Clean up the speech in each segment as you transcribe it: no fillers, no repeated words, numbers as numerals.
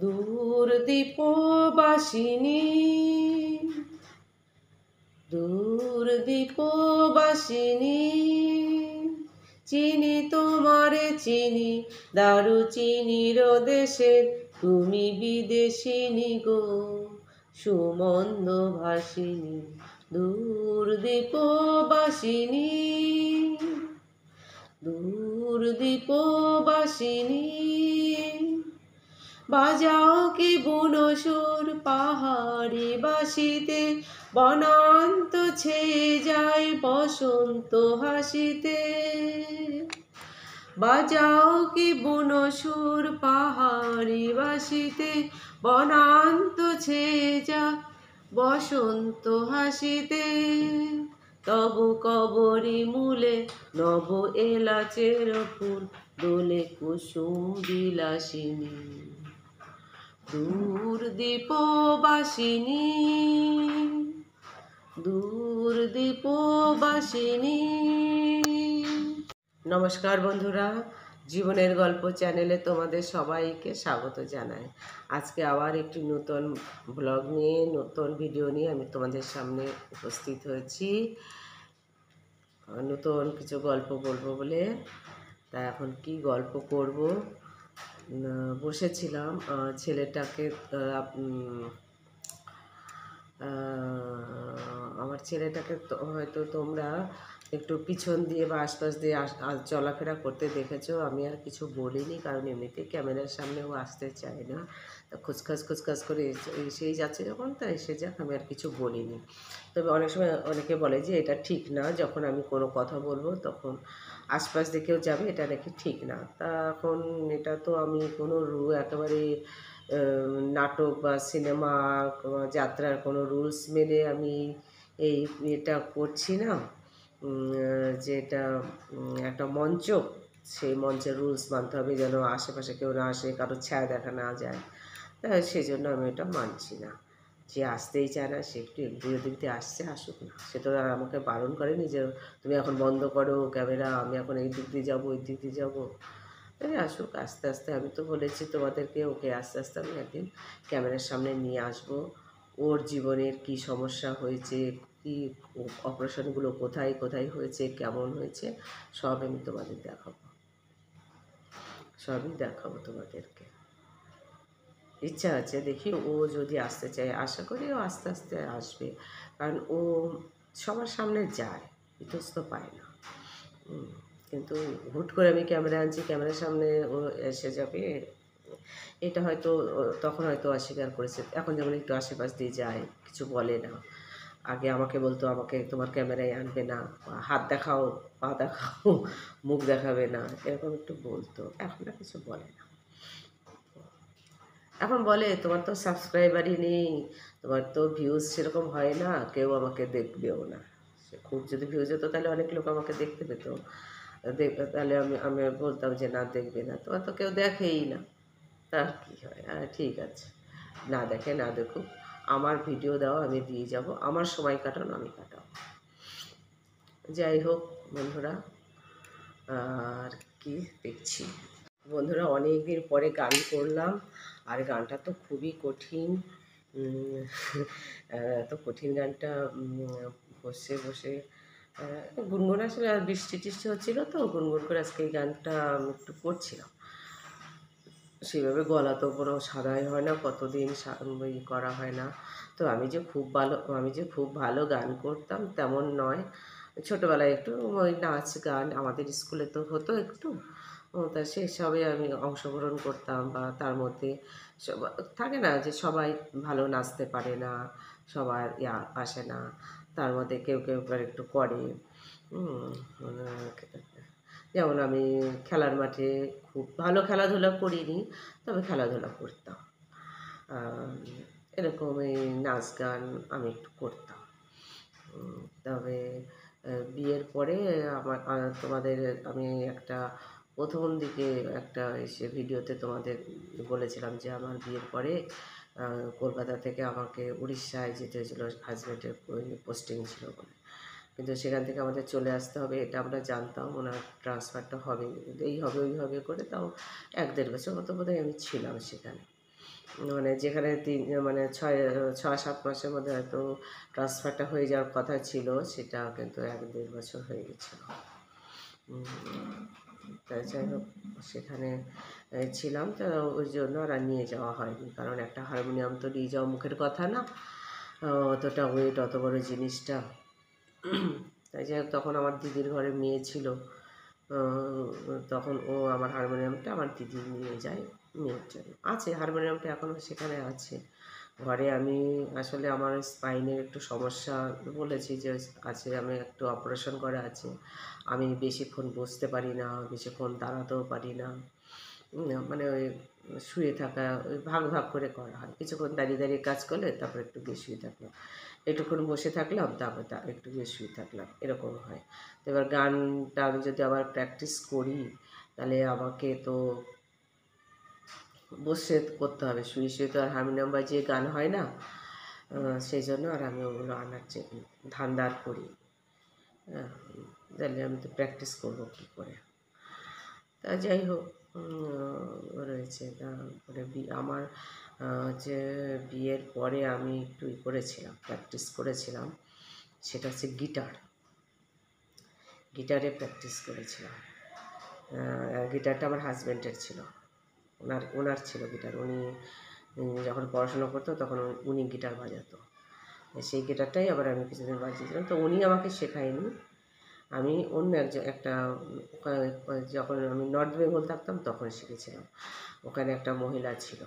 দূর দীপবাসিনী, দূর দীপবাসিনী, চিনি তোমারে চিনি, দারুচিনির দেশের তুমি বিদেশিনী গো, সুমন্দ ভাসিনী। দূর দীপবাসিনী, দূর দীপবাসিনী, বাজাও কি বুনো সুর পাহাড়ি বাসিতে, বনান্ত ছেয়ে যায় বসন্ত হাসিতে। বাজাও কি বুনো সুর পাহাড়ি বাসিতে, বনান্ত ছেয়ে যায় বসন্ত হাসিতে। তবু কবরী মূলে নব এলাচের ফুল, দোলে কুসুম বিলাসিনী। দূর দীপবাসিনী, দূর দীপবাসিনী। নমস্কার বন্ধুরা, জীবনের গল্প চ্যানেলে তোমাদের সবাইকে স্বাগত জানাই। আজকে আবার একটি নতুন ব্লগ নিয়ে, নতুন ভিডিও নিয়ে আমি তোমাদের সামনে উপস্থিত হয়েছি। নতুন কিছু গল্প বলবো বলে। তা এখন কি গল্প করব, বসেছিলাম ছেলেটাকে, আমার ছেলেটাকে হয়তো তোমরা একটু পিছন দিয়ে বা আশপাশ দিয়ে চলাফেরা করতে দেখেছো। আমি আর কিছু বলিনি, কারণ এমনিতেই ক্যামেরার সামনেও আসতে চায় না। তা খুচখাস করে এসেই যাচ্ছে যখন, তা এসে যাক, আমি আর কিছু বলিনি। তবে অনেক সময় অনেকে বলে যে এটা ঠিক না, যখন আমি কোনো কথা বলবো তখন আশপাশ দিকেও যাবে, এটা নাকি ঠিক না। তা এখন এটা তো আমি কোনো একেবারে নাটক বা সিনেমা যাত্রার কোনো রুলস মেনে আমি এটা করছি না। যেটা একটা মঞ্চ, সেই মঞ্চের রুলস মানতে হবে, যেন আশেপাশে কেউ না আসে, কারোর ছায়া দেখা না যায়। সেই জন্য আমি এটা মানছি না। যে আসতেই চায় না, সে একটু এদিক ওদিক দিয়ে আসছে, আসুক না। সে তো আর আমাকে বারণ করেনি যে তুমি এখন বন্ধ করো ক্যামেরা, আমি এখন এই দিক দিয়ে যাবো, ওই দিক দিয়ে যাবো। আসুক আস্তে আস্তে। আমি তো বলেছি তোমাদেরকে, ওকে আস্তে আস্তে আমি একদিন ক্যামেরার সামনে নিয়ে আসবো। ওর জীবনের কি সমস্যা হয়েছে, কি অপারেশনগুলো কোথায় কোথায় হয়েছে, কেমন হয়েছে, সব আমি তোমাদের দেখাবো, সবই দেখাবো তোমাদেরকে। ইচ্ছা আছে, দেখি ও যদি আসতে চায়, আশা করি ও আস্তে আস্তে আসবে, কারণ ও সবার সামনে যায়, ইতস্ত পায় না। কিন্তু হুট করে আমি ক্যামেরা আনছি, ক্যামেরার সামনে ও এসে যাবে, এটা হয়তো তখন হয়তো অস্বীকার করেছে। এখন যেমন একটু আশেপাশ দিয়ে যায়, কিছু বলে না। আগে আমাকে বলতো, আমাকে তোমার ক্যামেরায় আনবে না, হাত দেখাও, পা দেখাও, মুখ দেখাবে না, এরকম একটু বলতো। এখন আর কিছু বলে না। এখন বলে তোমার তো সাবস্ক্রাইবারই নেই, তোমার তো ভিউজ সেরকম হয় না, কেউ আমাকে দেখবেও না। সে খুব যদি ভিউজ হতো তাহলে অনেক লোক আমাকে দেখতে পেত, তাহলে আমি বলতাম যে না, দেখবে না, তোমার তো কেউ দেখেই না। তা কী হয়, ঠিক আছে, না দেখে না দেখুক, আমার ভিডিও দাও, আমি দিয়ে যাব, আমার সময় কাটানো আমি কাটাবো। যাই হোক বন্ধুরা, আর কি দেখছি বন্ধুরা, অনেক দিন পরে গান করলাম, আর গানটা তো খুবই কঠিন। তো কঠিন গানটা বসে বসে গুনগুন, আসলে আর বৃষ্টি টিষ্টি হচ্ছিলো তো, গুনগুন করে আজকে এই গানটা আমি একটু করছিলাম। সেভাবে গলা তো কোনো সাদাই হয় না, কতদিন করা হয় না। তো আমি যে খুব ভালো গান করতাম তেমন নয়। ছোটোবেলায় একটু ওই নাচ গান আমাদের স্কুলে তো হতো একটু, তা সেসবে আমি অংশগ্রহণ করতাম। বা তার মধ্যে থাকে না যে সবাই ভালো নাচতে পারে না, সবার আসে না, তার মধ্যে কেউ কেউ একটু করে। যেমন আমি খেলার মাঠে খুব ভালো খেলাধুলা করিনি, তবে খেলাধুলা করতাম। এরকম এই নাচ গান আমি একটু করতাম। তবে বিয়ের পরে আমার তোমাদের আমি একটা প্রথম দিকে একটা এসে ভিডিওতে তোমাদের বলেছিলাম যে আমার বিয়ের পরে কলকাতা থেকে আমাকে উড়িষ্যায় যেতে হয়েছিলো, হাজব্যান্ডের পোস্টিং ছিল বলে। কিন্তু সেখান থেকে আমাদের চলে আসতে হবে, এটা আমরা জানতাম। ওনার ট্রান্সফারটা হবে, এই হবে ওই হবে করে, তাও 1-1.5 বছর মতো বোধহয় আমি ছিলাম সেখানে। মানে যেখানে মানে 6-7 মাসের মধ্যে হয়তো ট্রান্সফারটা হয়ে যাওয়ার কথা ছিল, সেটা কিন্তু 1-1.5 বছর হয়ে গেছিলো। তাই যাই হোক, সেখানে ছিলাম, তো ওই জন্য আর নিয়ে যাওয়া হয়নি, কারণ একটা হারমোনিয়াম তো নিয়ে যাওয়া মুখের কথা না, অতটা ওয়েট, অত বড় জিনিসটা। তাই যাই হোক, তখন আমার দিদির ঘরে মেয়ে ছিল, তখন ও আমার হারমোনিয়ামটা আমার দিদি নিয়ে যায় মেয়ের জন্য। আছে হারমোনিয়ামটা, এখনও সেখানে আছে ঘরে। আমি আসলে আমার স্পাইনের একটু সমস্যা বলেছি যে আছে, আমি একটু অপারেশন করা আছে, আমি বেশিক্ষণ বসতে পারি না, বেশিক্ষণ দাঁড়াতেও পারি না। মানে ওই শুয়ে থাকা, ওই ভাগ ভাগ করে করা হয়, কিছুক্ষণ দাঁড়িয়ে দাঁড়িয়ে কাজ করলে তারপর একটু গিয়ে শুয়ে থাকলাম, একটুক্ষণ বসে থাকলাম, তারপর একটু গিয়ে শুয়ে থাকলাম, এরকম হয়। তো এবার গানটা আমি যদি আবার প্র্যাকটিস করি, তাহলে আমাকে তো বসে করতে হবে, শুয়ে শুয়ে তো আর হারমোনিয়াম বাজিয়ে গান হয় না। সেই জন্য আর আমি ওগুলো আনার যে ধান্দা আর করি। তাহলে আমি তো প্র্যাকটিস করবো কী করে। তা যাই হোক, রয়েছে। তারপরে আমার যে বিয়ের পরে আমি একটু করেছিলাম, প্র্যাকটিস করেছিলাম, সেটা হচ্ছে গিটারে প্র্যাকটিস করেছিলাম। গিটারটা আমার হাজব্যান্ডের ছিল, ওনার ছিল গিটার। উনি যখন পড়াশোনা করতো তখন উনি গিটার বাজাতো, সেই গিটারটাই আবার আমি কিছুদিন বাজিয়েছিলাম। তো উনি আমাকে শেখায়নি, আমি অন্য একটা যখন আমি নর্থ বেঙ্গল থাকতাম তখন শিখেছিলাম। ওখানে একটা মহিলা ছিল,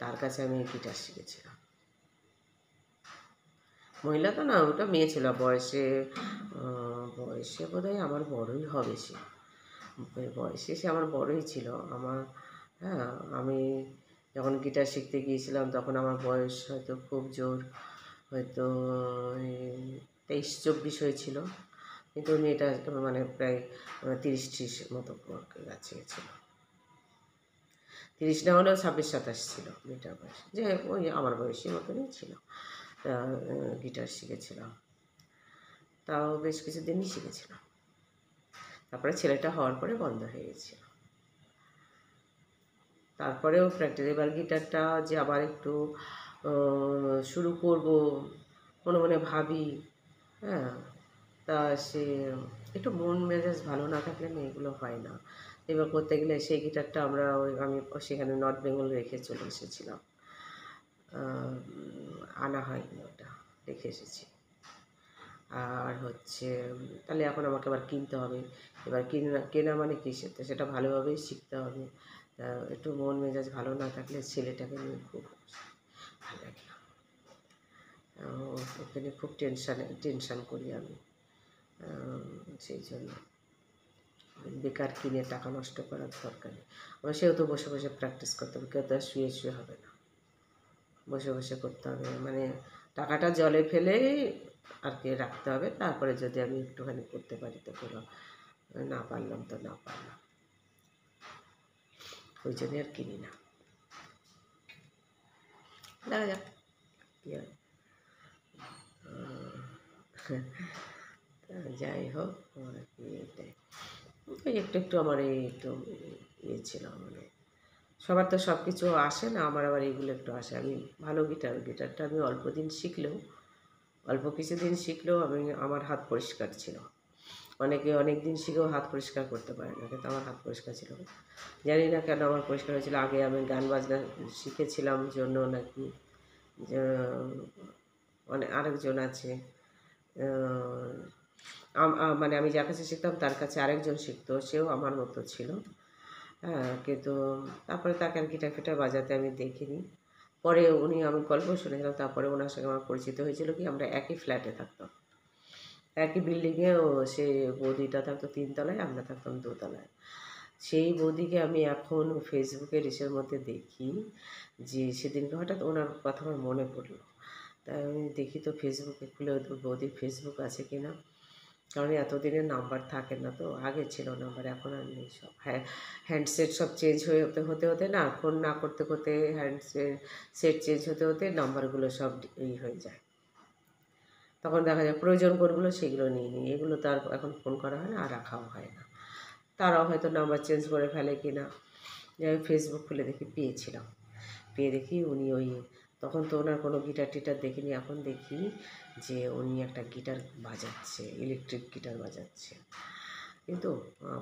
তার কাছে আমি গিটার শিখেছিলাম। মহিলা তো না, ওটা মেয়ে ছিল, বয়সে বোধহয় আমার বড়ই হবে সে, বয়সে সে আমার বড়ই ছিল। হ্যাঁ, আমি যখন গিটার শিখতে গিয়েছিলাম তখন আমার বয়স হয়তো খুব জোর, হয়তো 23-24 হয়েছিল, কিন্তু উনি এটা মানে প্রায় 30-30 মতো কাছে ছিল। 30 না হলেও 26-27 ছিল মেয়েটার বয়স, যে ওই আমার বয়সের মতনই ছিল। গিটার শিখেছিলাম, তাও বেশ কিছুদিনই শিখেছিলাম, তারপরে ছেলেটা হওয়ার পরে বন্ধ হয়ে গেছিল। তারপরেও প্র্যাকটিস, এবার গিটারটা যে আবার একটু শুরু করব মনে মনে ভাবি। হ্যাঁ, তা সে একটু মন মেজাজ ভালো না থাকলে না এগুলো হয় না। এবার করতে গেলে সেই গিটারটা আমি সেখানে নর্থ বেঙ্গল রেখে চলে এসেছিলাম, আনা হয়নি, ওটা রেখে এসেছি। আর হচ্ছে তাহলে এখন আমাকে আবার কিনতে হবে। এবার কেনা মানে কি, সেটা ভালোভাবেই শিখতে হবে। একটু মন মেজাজ ভালো না থাকলে ছেলেটাকে নিয়ে খুব ভালো লাগে না, ওকে নিয়ে খুব টেনশান করি আমি। সেই জন্য বেকার কিনে টাকা নষ্ট করার দরকার নেই। সেও তো বসে বসে প্র্যাকটিস করতে হবে, কেউ তো আর শুয়ে শুয়ে হবে না, বসে বসে করতে হবে। মানে টাকাটা জলে ফেলে আর কি রাখতে হবে, তারপরে যদি আমি একটুখানি করতে পারি তো করলাম, না পারলাম তো না পারলাম, ওই জন্যই আর কিনি না। দেখা যাক কী হয়। যাই হোক, আমার কি এটাই ওই একটু একটু আমার এই একটু ছিল, মানে সবার তো সব কিছু আসে না, আমার আবার এইগুলো একটু আসে। আমি ভালো গিটারটা আমি অল্প কিছুদিন শিখলেও আমার হাত পরিষ্কার ছিল। অনেকে অনেক দিন শিখেও হাত পরিষ্কার করতে পারে না, কিন্তু আমার হাত পরিষ্কার ছিল। জানি না কেন আমার পরিষ্কার হয়েছিল। আগে আমি গান বাজনা শিখেছিলাম জন্য নাকি, মানে আরেকজন আছে, মানে আমি যার কাছে শিখতাম তার কাছে আরেকজন শিখতো, সেও আমার মতো ছিল। হ্যাঁ, কিন্তু তারপরে তাকে আর গিটার ফিটার বাজাতে আমি দেখিনি। পরে আমি গল্প শুনেছিলাম, তারপরে ওনার সঙ্গে আমার পরিচিত হয়েছিল কি, আমরা একই ফ্ল্যাটে থাকতাম, একই বিল্ডিংয়ে। সে বৌদিটা থাকতো 3 তলায়, আমরা থাকতাম 2 তলায়। সেই বৌদিকে আমি এখন ফেসবুকের ইসের মধ্যে দেখি, যে সেদিনকে হঠাৎ ওনার কথা আমার মনে পড়লো। তাই আমি দেখি তো ফেসবুকে খুলে, বৌদির ফেসবুক আছে কি না, কারণ এতদিনের নাম্বার থাকে না, তো আগে ছিল নাম্বার, এখন আর নেই। সব হ্যান্ডসেট সব চেঞ্জ হতে না, ফোন না করতে করতে সেট চেঞ্জ হতে নাম্বারগুলো সব হয়ে যায়। তখন দেখা যায় প্রয়োজন কোনগুলো সেগুলো নিয়ে নিই, এগুলো তো আর এখন ফোন করা হয় না, আর রাখাও হয় না। তারাও হয়তো নাম্বার চেঞ্জ করে ফেলে কি না। ফেসবুক খুলে দেখি পেয়েছিলাম, পেয়ে দেখি উনি ওই, তখন তো ওনার কোনো গিটার টিটার দেখিনি, এখন দেখি যে উনি একটা গিটার বাজাচ্ছে, ইলেকট্রিক গিটার বাজাচ্ছে, কিন্তু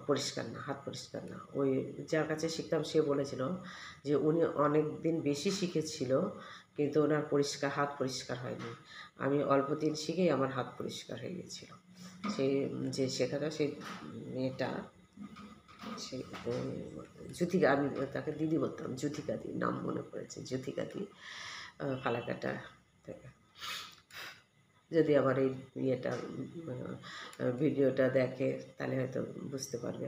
পরিষ্কার না, হাত পরিষ্কার না। ওই যার কাছে শিখতাম সে বলেছিল যে উনি অনেক দিন বেশি শিখেছিল, কিন্তু ওনার হাত পরিষ্কার হয়নি। আমি অল্প দিন শিখেই আমার হাত পরিষ্কার হয়ে গিয়েছিল। সেই যে শেখাটা, সেই মেয়েটা, সেই জ্যোতিকা, আমি তাকে দিদি বলতাম, জ্যোতিকা দি, নাম মনে পড়েছে, জ্যোতিকা দি, ফালাকাটা থেকে। যদি আমার এই ইয়েটা ভিডিওটা দেখে তাহলে হয়তো বুঝতে পারবে।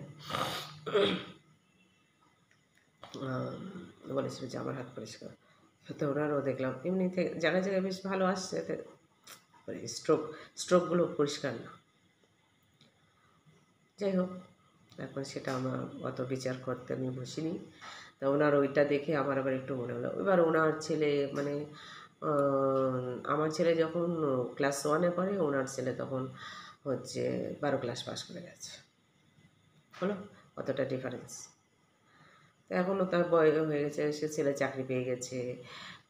বলেছিল যে আমার হাত পরিষ্কার, তো ওনারও দেখলাম এমনি জায়গায় জায়গায় বেশ ভালো আসছে, স্ট্রোকগুলো পরিষ্কার না। যাই হোক, এখন সেটা আমার অত বিচার করতে আমি বসিনি। তা ওনার ওইটা দেখে আমার আবার একটু মনে হলো, এবার ওনার ছেলে মানে আমার ছেলে যখন ক্লাস 1-এ পড়ে, ওনার ছেলে তখন হচ্ছে 12 ক্লাস পাস করে গেছে, হলো কতটা ডিফারেন্স। তো এখনও তার বয়স হয়ে গেছে, সে ছেলে চাকরি পেয়ে গেছে,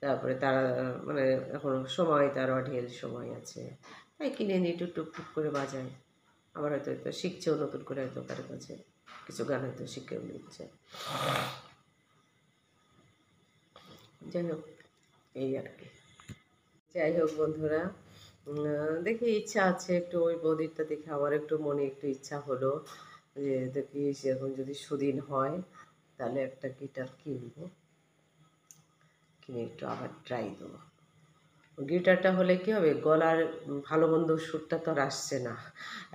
তারপরে তারা মানে এখন সময়, তার অঢেল সময় আছে, তাই কিনে নিয়ে একটু টুকটুক করে বাজায়। আবার হয়তো শিখছেও নতুন করে, হয়তো কারো কাছে কিছু গান হয়তো শিখেও নিচ্ছে। যাই হোক, এই আর কি। যাই হোক বন্ধুরা, দেখি ইচ্ছা আছে একটু ওই বৌদিরটা দেখে আমার একটু মনে একটু ইচ্ছা হলো যে দেখি সেরকম যদি সুদিন হয় তাহলে একটা গিটার কিনবো, কিনে একটু আবার ট্রাই দেবো। গিটারটা হলে কী হবে, গলার ভালো মন্দ সুরটা তো আর আসছে না।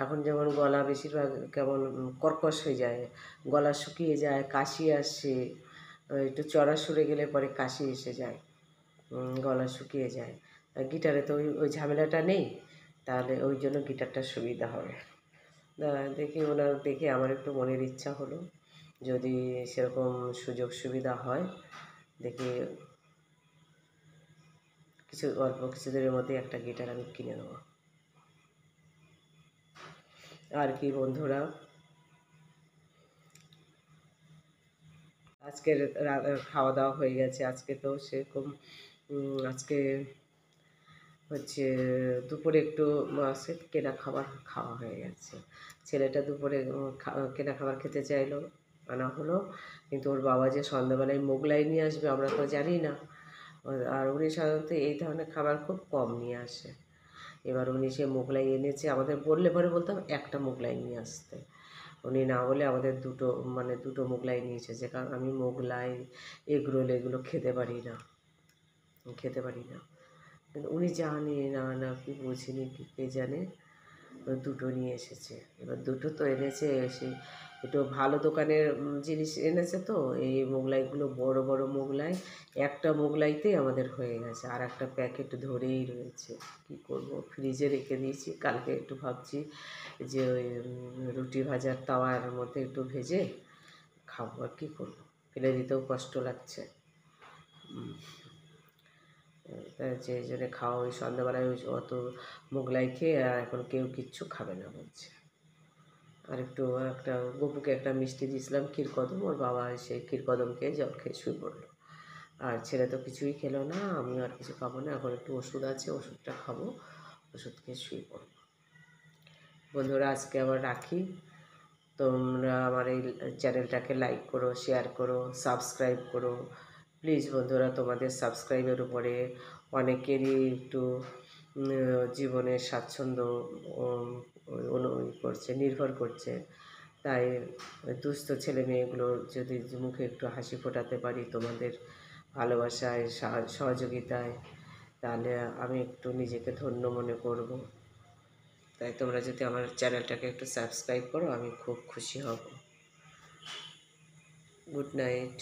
এখন যেমন গলা বেশিরভাগ কেমন কর্কশ হয়ে যায়, গলা শুকিয়ে যায়, কাশি আসে, একটু চড়া সুরে গেলে পরে কাশি এসে যায়, গলা শুকিয়ে যায়। গিটারে তো ওই ঝামেলাটা নেই, তাহলে ওই জন্য গিটারটা সুবিধা হবে। দেখি ওনার দেখে আমার একটু মনের ইচ্ছা হলো, যদি সেরকম সুযোগ সুবিধা হয় দেখি অল্প কিছুদিনের মধ্যে একটা গিটার আমি কিনে নেবো। আর কি বন্ধুরা, আজকের খাওয়া দাওয়া হয়ে গেছে। আজকে তো সেরকম আজকে হচ্ছে দুপুরে একটু মাছের কেনা খাবার খাওয়া হয়ে গেছে। ছেলেটা দুপুরে কেনা খাবার খেতে চাইলো, আনা হলো, কিন্তু ওর বাবা যে সন্ধ্যাবেলায় মোগলাই নিয়ে আসবে আমরা তো জানি না, আর উনি সাধারণত এই ধরনের খাবার খুব কম নিয়ে আসে। এবার উনি সে মোগলাই এনেছে, আমাদের বললে পরে বলতাম একটা মোগলাই নিয়ে আসতে, উনি না বলে আমাদের দুটো মোগলাই নিয়ে এসেছে, কারণ আমি মোগলাই, এগরোল এগুলো খেতে পারি না। কিন্তু উনি জানে না কি বুঝিনি কি কে জানে, দুটো নিয়ে এসেছে। এবার দুটো তো এনেছে, এসে একটু ভালো দোকানের জিনিস এনেছে, তো এই মোগলাইগুলো বড় বড় মোগলাই, একটা মোগলাইতেই আমাদের হয়ে গেছে, আর একটা প্যাকেট ধরেই রয়েছে। কি করব, ফ্রিজে রেখে দিয়েছি, কালকে একটু ভাবছি যে ওই রুটি ভাজার তাওয়ার মধ্যে একটু ভেজে খাবো, আর কী করবো, ফেলে দিতেও কষ্ট লাগছে। যে জন্য খাওয়া, ওই সন্ধ্যাবেলায় ওই অত মোগলাই খেয়ে আর এখন কেউ কিচ্ছু খাবে না বলছে। আর একটা গপুকে একটা মিষ্টি দিয়েছিলাম ক্ষীরকদম, ওর বাবা সেই ক্ষীরকদম খেয়ে জল খেয়ে শুয়ে পড়লো, আর ছেলে তো কিছুই খেলো না, আমিও আর কিছু খাবো না, এখন একটু ওষুধ আছে, ওষুধটা খাবো, ওষুধ খেয়ে শুয়ে পড়বো। বন্ধুরা আজকে আবার রাখি, তোমরা আমার এই চ্যানেলটাকে লাইক করো, শেয়ার করো, সাবস্ক্রাইব করো প্লিজ বন্ধুরা। তোমাদের সাবস্ক্রাইবের উপরে অনেকেরই একটু জীবনের স্বাচ্ছন্দ্য নির্ভর করছে, তাই দুস্থ ছেলে মেয়েগুলো যদি মুখে একটু হাসি ফোটাতে পারি তোমাদের ভালোবাসায়, সহযোগিতায়, তাহলে আমি একটু নিজেকে ধন্য মনে করব। তাই তোমরা যদি আমার চ্যানেলটাকে একটু সাবস্ক্রাইব করো আমি খুব খুশি হব। Good night.